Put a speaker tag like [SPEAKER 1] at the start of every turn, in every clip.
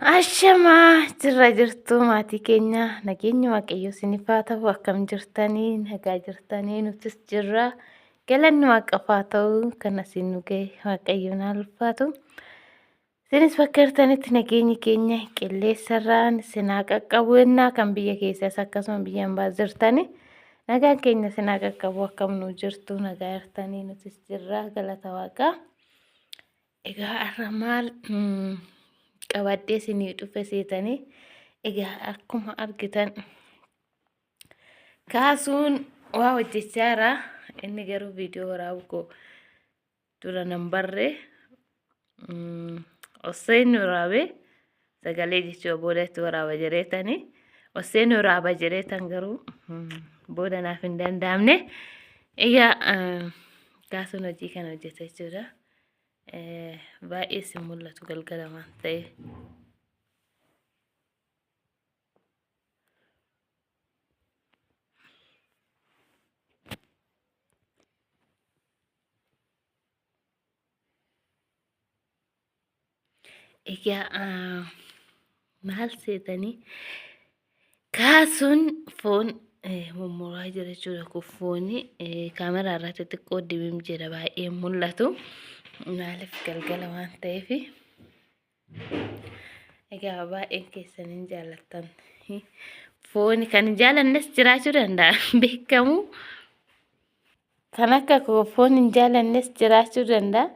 [SPEAKER 1] Ashamaa jirra jirtu maatii keenya nageenyi waaqayyo isiniif haa ta'u akkam jirtanii nagaa jirtanii nutis jirra galanni waaqaaf haa ta'u kan asiin nu ga'e waaqayyoon haa ulfaatu. Isinis bakka jirtanitti nageenyi keenya qilleensarraan isin haa qaqqabu yennaa kan biyya keessas akkasuma biyya hambaa jirtani nagaan keenya isin haa qaqqabu akkam nu jirtu nagaa jirtanii nutis jirra galata waaqaa. Egaa har'a maal qabadhee isinii dhufe seetanii egaa akkuma argitan kaasuun waa hojjechaa jira inni garuu viidiyoo waraabu koo dura nan barre oseen waraabe sagalee jechuu booda itti waraaba jireetanii oseen waraaba jireetan garuu booda naaf hin danda'amne egaa kaasuun hojii kana hojjeta jechuudha. Baay'ee si mul'atu galgala waan ta'eef. Egaa maal seetanii kaasuun foon mummuraa jira jechuudha. Kun fooni kaameraa irratti xiqqoo dibim jedha baay'ee mul'atu. Maaliif galgala waan ta'eef egaa baay'een keessaniin jaallattan fooni kan hin jaalannes jiraachuu danda'a beekamu kan akka koo foon hin jaalannes jiraachuu danda'a.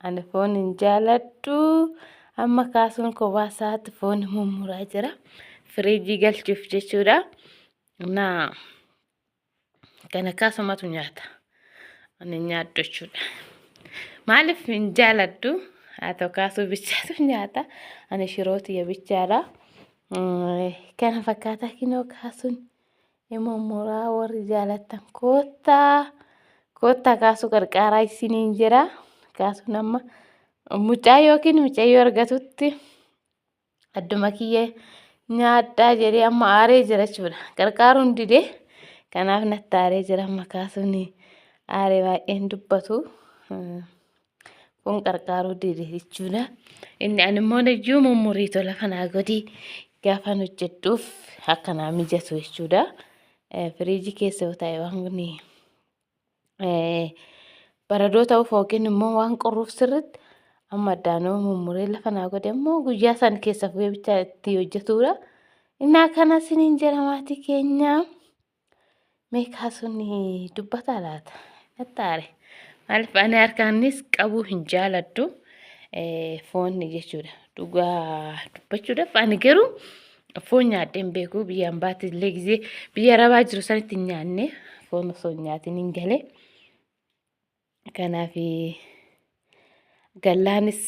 [SPEAKER 1] Ani foon hin jaaladhu amma kaasuun kophaa isaatti foon mummuraa jira firiijii galchuuf jechuudha. Naa kana kaasumatu nyaata ani nyaadhu jechuudha. Maaliif hin jaaladhu haa ta'u kaasuu bichaatu nyaata ani shirootiya bichaadha. Kana fakkaata kinoo kaasuun mummuraa warri jaalattan koottaa kaasuu qarqaaraa isiniin jira. Kaasuun amma mucaa yookiin mucayyoo argatutti adduma kiyyee nyaadhaa jedhee amma aaree jira jechuudha. Qarqaaruun didee kanaaf natti aaree jira amma kaasuun aaree baay'een dubbatu. Kun qarqaaruu dide jechuudha. Inni ani immoo iyyuu mummurii tola kanaa godii gaafan hojjedhuuf akkanaa mijatu jechuudha. Firiijii keessa yoo ta'e waan kun baradoo ta'uuf yookiin immoo waan qorruuf sirriitti amma addaanoo mummuree lafa naa godhe immoo guyyaa san keessa fuudhee bicha itti hojjetudha. Innaa kana isiniin jira maatii keenya mee kaasuun dubbataa laata natti aare. Maaliif ani harkaanis qabuu hin jaaladhu foonni jechuudha. Dhugaa dubbachuudhaaf ani garuu foon nyaadheen beeku biyya hambaatti illee gisee biyya arabaa jiru sanitti hin nyaanne foon osoo hin nyaatiin hin galee. Kanaaf gallaanis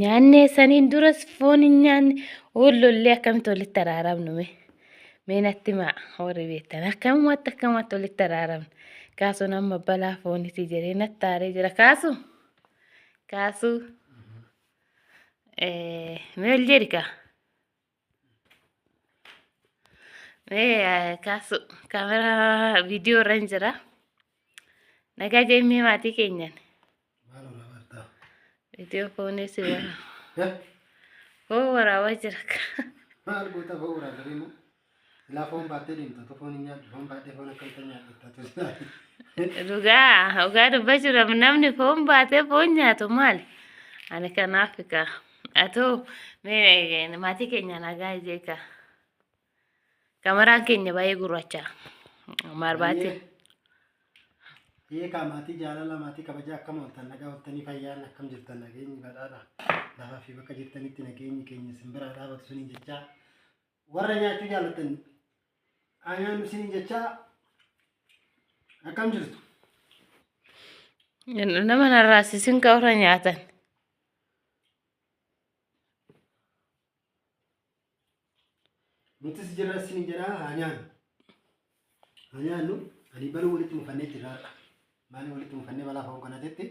[SPEAKER 1] nyaanne saniin duras foon hin nyaanne wallollee akkamitti walitti araaramnu mee natti himaa warri beektan akkamatti walitti araaramnu. Kaasuun amma balaa fooniti jedhee natti aaree jira. Kaasuu mee ol jedhi kaa mee kaasuu kaameraa viidiyoo irra hin jira. Nagaa jeemee maatii keenyan viidiyoo foonii si waraaba foon waraabaa jira.
[SPEAKER 2] Maal goota foon waraabaa deemu silaa foon baattee deemta foon hin nyaadhu foon baatee foon akkamitti nyaadhu.
[SPEAKER 1] Dhugaa dubbachuudhaaf namni foon baatee foon nyaatu maali? Ani kanaaf kaa atoo maatii keenya nagaa jeekaa kameraan keenya baay'ee gurraacha maal baatee.
[SPEAKER 2] Eegaa maatii jaalala maatii kabajaa akkam ooltan nagaa ooltanii fayyaan akkam jirtan nageenyi badhaadha. Lafaa fi bakka jirtanitti nageenyi keenya simbiraa dhaabatu suniin jechaa warra nyaachuu jaallattan aanyaannu siniin jechaa akkam jirtu.
[SPEAKER 1] Nama narraasisin ka warra nyaatan.
[SPEAKER 2] Nutis jirra siniin jedhaa aanyaannu ani baluu walitti mufannee jirraadha. Maali walitti mufannee balaa foon kanatti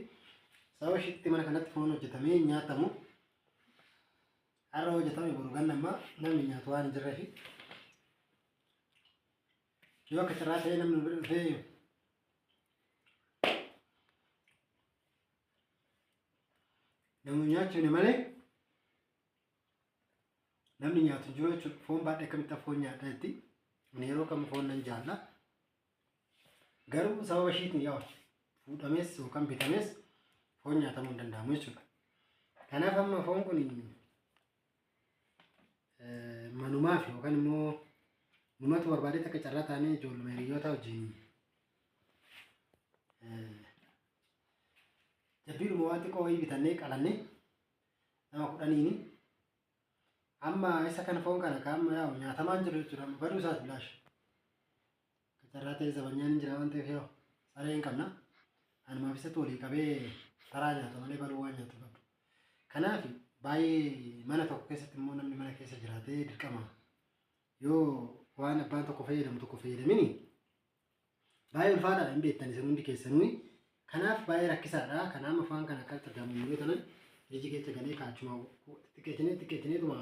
[SPEAKER 2] sababa shitti mana kanatti foon hojjetamee nyaatamu har'a hojjetame boru ganama namni nyaatu waan hin jirreefi yoo akka carraa ta'ee namni dhufee namni nyaachuun malee namni nyaatu jiru jechuudha. Foon baadhee akkamitti foon nyaadha jetti. Ani yeroo kam foon nan jaalla. Garuu sababa ishiitiin yaa fuudhames yookaan bitames foon nyaatamuu hin danda'amu jechuudha. Kanaaf amma foon kun manumaaf yookaan immoo numatu barbaadee akka carraa taanee ijoollee hiriyoota wajjin jabbiidhuma waan xiqqoo wayii bitannee qalannee nama 10 amma isa kana foon kana kaamma yaa nyaatamaan jiru jechuudha. Baduu isaas bilaash carraa ta'ee zabanyaan hin jira waan ta'eef yoo saree hin qabna. Anumaaf isatti walii qabee taraa nyaata malee baluu waan nyaatu qabdu. Kanaaf baay'ee mana tokko keessatti immoo namni mana keessa jiraatee dirqama yoo waan abbaan tokko fayyadamu tokko fayyadamini baay'ee ulfaataadha hin beektan isin hundi keessanuu. Kanaaf baay'ee rakkisaadha. Kanaaf afaan kana akka argamu yoo ta'an iji keessa galee kaachuma xiqqeessineetuma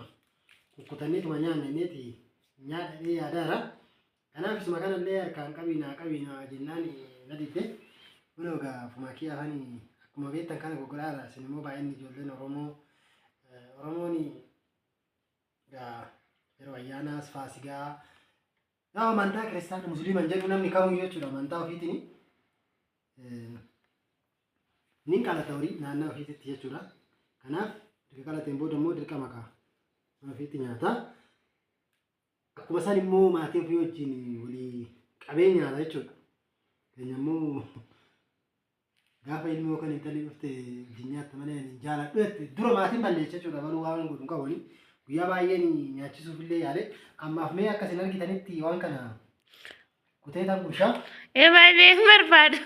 [SPEAKER 2] kukkutanneetuma nyaanneeti nyaadhee yaadaara. Kanaaf isuma kanallee harkaan qabinaa jennaan na didde kun egaa fumaakii afanii akkuma beektan kana goggoraadha. Isin immoo baay'inni ijoolleen Oromoon yeroo ayyaanaas faasigaa yaa amantaa kiristaanaa musliiman jedhu namni kamiyyuu jechuudha amantaa ofiitiin nin qalata horii naannoo ofiitti jechuudha. Kanaaf dirqa qalateen booda immoo dirqa makaa ofiitti nyaata. Akkuma san immoo maatii ofii wajjin walii qabee nyaata jechuudha. Keenya immoo gaafa ilmi yookaan intalli dhufte jinyaatti malee jaaladhu jette dura maatiin balleessa jechuudha. Baluu waan godhu qabani guyyaa baay'een nyaachisuuf illee yaale ammaaf mee akka isin argitanitti waan kana kuteetan gushaa.
[SPEAKER 1] Baay'ee barbaadu.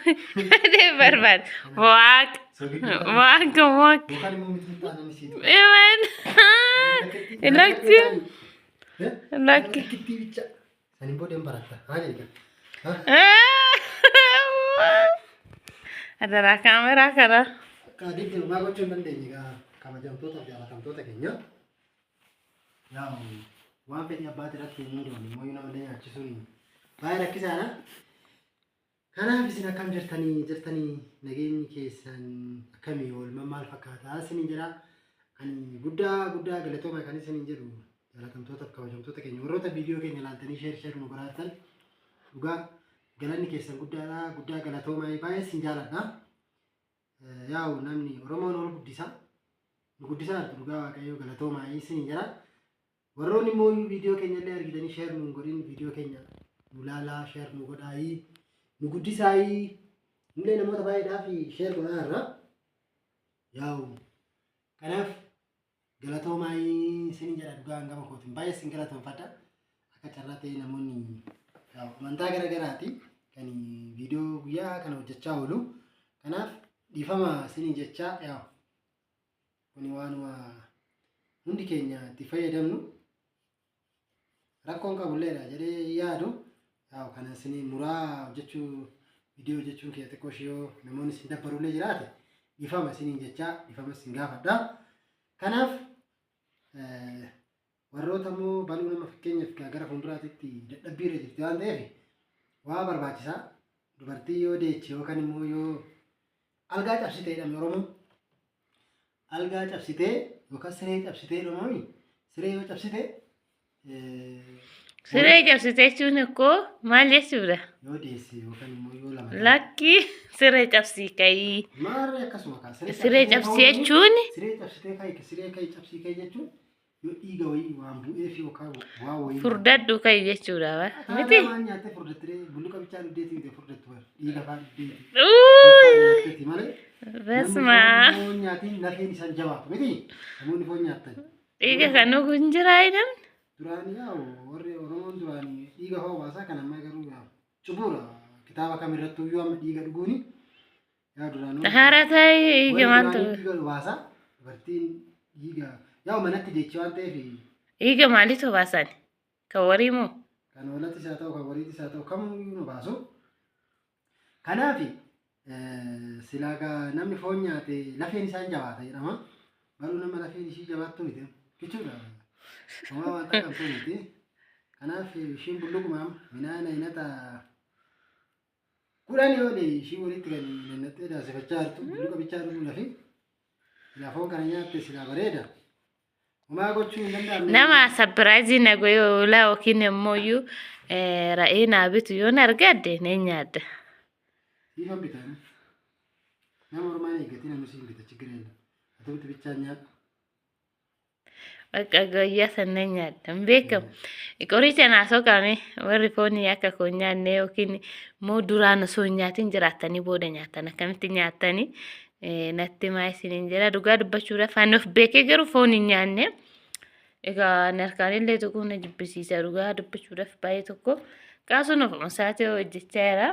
[SPEAKER 1] Waaqa.
[SPEAKER 2] Yookaan immoo miti taanaan isiitu.
[SPEAKER 1] Lakki.
[SPEAKER 2] Kitti bicha. Saniin booda hin baratta. Haa jedhan.
[SPEAKER 1] Adaraa kaameraa kana.
[SPEAKER 2] Akka deddeebimaa gochuu hin dandeenye egaa kabajamtoota fi jaalatamtoota keenya. Yaa waan fedhii abbaatii irratti hin muudamne immoo nama nyaachisuun baay'ee rakkisaadha. Kanaaf isin akkam jirtanii nageenyi keessan akkamii oolmaa maal fakkaata isiniin jedha. Ani guddaa galatooma kan isiniin jedhu jaalatamtoota fi kabajamtoota keenya warroota viidiyoo keenya ilaaltanii sheer nu godhaatan dhugaa galanni keessan guddaa galatooma baay'ee isin jaaladha. Yaa'u namni Oromoon ol guddisaa nu guddisaa dhugaa waaqayyoo galatooma isiniin jedha. Warroonni immoo viidiyoo keenya illee argitanii sheer nu godhin viidiyoo keenya nu laalaa sheer nu godhaayii nu guddisaayii nullee namoota baay'eedhaaf sheer godhaarra. Yaa'u kanaaf galatoomaayii isiniin jedha dhugaa hangama kootiin baay'ee isin galatoomfadha. Akka carraa ta'ee namoonni amantaa garaagaraati kan viidiyoo guyyaa kana hojjechaa oolu. Kanaaf dhiifama isiniin jechaa yaa'u kuni waanuma hundi keenya itti fayyadamnu rakkoon qabulleedha jedhee yaadu. Yaa'u kana isiniin muraa hojjechuu viidiyoo hojjechuun kee xiqqoo ishee namoonni isin dabbarullee jiraate dhiifama isiniin jechaa dhiifama isin gaafadha. Kanaaf warroota immoo baluu nama fakkeenyaaf gara fuulduraatti dadhabbiirra jirti waan ta'eef waa barbaachisaa dubartii yoo deeche yookaan immoo yoo algaa cabsitee jedhame Oromoon algaa cabsitee yookaan siree cabsitee jedhamaami siree yoo cabsitee
[SPEAKER 1] siree cabsitee jechuun akkoo maal jechuudha?
[SPEAKER 2] Yoo deesse yookaan immoo yoo lama
[SPEAKER 1] lakki siree cabsii kayii
[SPEAKER 2] maarree akkasuma kaa
[SPEAKER 1] siree cabsii jechuun
[SPEAKER 2] siree cabsitee kayii siree kayii cabsii kayii jechuun yoo dhiiga wayii waan bu'eef yookaan waa wayii
[SPEAKER 1] furdaddu kayii jechuudha miti
[SPEAKER 2] waan nyaattee furdattee bulluqa bichaa dhuddeetii miti furdattu dhiiga fa'aa dhuddeetii malee
[SPEAKER 1] basma
[SPEAKER 2] nyaatiin lafeen isaan jabaatu miti namoonni foon nyaattan
[SPEAKER 1] dhiiga kan dhuguun jiraa namni
[SPEAKER 2] duraanii yaa'u warri Oromoon duraanii dhiiga fa'aa baasaa kan ammaa garuu cubuura kitaaba kamirrattuu yoo amma dhiiga dhuguuni yaa duraanii
[SPEAKER 1] hara ta'e dhiiga maal ta'u
[SPEAKER 2] dhiiga baasaa dubartiin dhiiga yaa'u manatti deechee waan ta'eef
[SPEAKER 1] dhiiga maalitu baasan kan warii moo
[SPEAKER 2] kan hoolatti isaa ta'u kan wariitti isaa ta'u kamiyyuu nu baasu. Kanaaf silaa namni foon nyaate lafeen isaa jabaata jedhama. Garuu nama lafeen ishii jabaattu miti jechuudha. Homaa waan taqqamtu miti. Kanaaf ishiin bulluquma midhaan aynata kudhan yoo ta'e ishii walitti kan nannattee daasifachaa jirtu bulluqa bichaa dhuguu lafi silaa foon kana nyaatte silaa bareeda. Homaa gochuu hin danda'amne.
[SPEAKER 1] Nama sapiraayizii na goyee oolaa yookiin immoo ra'ee naa bitu yoon argadde ni nyaadda.
[SPEAKER 2] Siifan bitaan. Nama ormaan eeggatee namni siin bita ችግር የለም. Atuuti bichaan nyaadhu.
[SPEAKER 1] Bakka guyyaa sana nyaadda. Hin beekamu. Qoricha naa soqame warri foonii akka koo nyaanne yookiin immoo duraan osoo hin nyaatin jiraattanii booda nyaattan akkamitti nyaattanii natti maa isiniin jira dhugaa dubbachuudhaaf ani of beekee garuu foon hin nyaanne. Egaa narkaan illee tokko na jibbisiisa dhugaa dubbachuudhaaf baay'ee tokko kaasuun ofuma isaatii hojjechaa jira.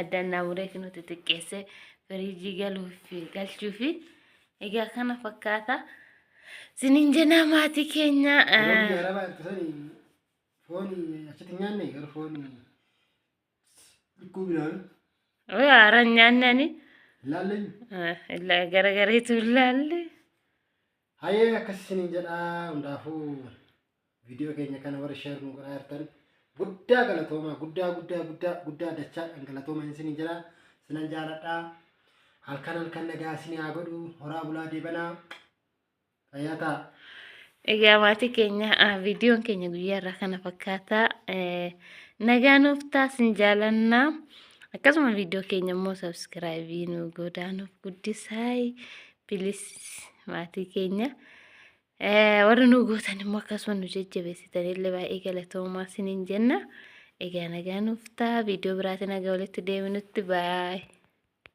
[SPEAKER 1] Addaan naa muree fi nuti xiqqeessee firiijii galchuu fi egaa kana fakkaata. Sinin jenaa maatii keenya.
[SPEAKER 2] Fooni achitti nyaanne gara fooni dhikkuu bilaan.
[SPEAKER 1] Haaran nyaannani.
[SPEAKER 2] Ilaallee.
[SPEAKER 1] Garagariitu ilaalle.
[SPEAKER 2] Hayyee akkas sinin jedhaa hundaafuu viidiyoo keenya kana warra sheer nu godhaa jirtan guddaa galatoomaa guddaa dachaa galatoomaa sinin jedhaa sinan jaaladhaa halkan nagaa isin haa godhu horaa bulaa deebanaa.
[SPEAKER 1] Egaa maatii keenya viidiyoon keenya guyyaa irraa kana fakkaata. Nagaa nuuf taasin jaalannaa. Akkasuma viidiyoo keenya immoo sabskiraayibii nu godhaanuuf guddisaa bilis maatii keenya. Warri nu gootan immoo akkasuma nu jajjabeessitanillee baay'ee galatoomaa sinin jenna. Egaa nagaa nuuf taa viidiyoo biraatiin nagaa walitti deebinutti baay'ee.